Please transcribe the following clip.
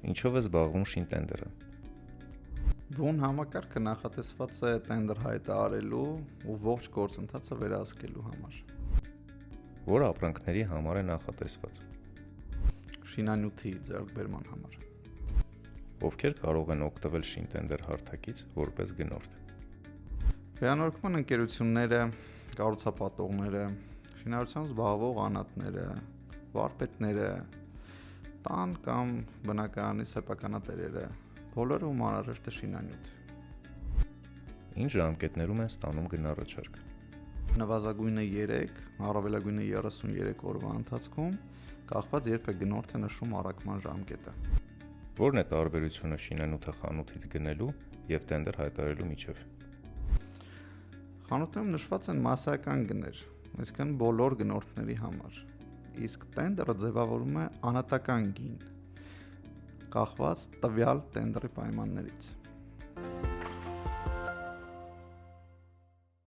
Ինչով է զբաղվում շինտենդերը։ Բուն համակարգը նախատեսված է տենդեր հայտարարելու ու ողջ գործընթացը վերահսկելու համար։ Որ ապրանքների համար է նախատեսված։ Շինանյութի ձեռքբերման համար։ Ովքեր կարող են օգտվել շինտենդեր հարթակից որպես գնորդ։ Վերանորոգման ընկերությունները, կառուցապատողները, շինարարությամբ զբաղվող անհատները, վարպետները, տան կամ բնակարանի սեփականատերերը, բոլորը ում անհրաժեշտ է շինանյութ։ Ինչ ժամկետներում են ստանում գնառաչարք։ Նվազագույնը 3, առավելագույնը 33 օրվա ընթացքում, կախված երբ է գնորդը նշում առաքման ժամկետը։ Որն է տարբերությունը շինանյութը խանութից գնելու եւ տենդեր հայտարարելու միջև։ Խանութում նշված են մասսայական գներ, այսինքն բոլոր գնորդների համար, իսկ տենդերը ձևավորում է անհատական գին, կախված տվյալ տենդերի պայմաններից։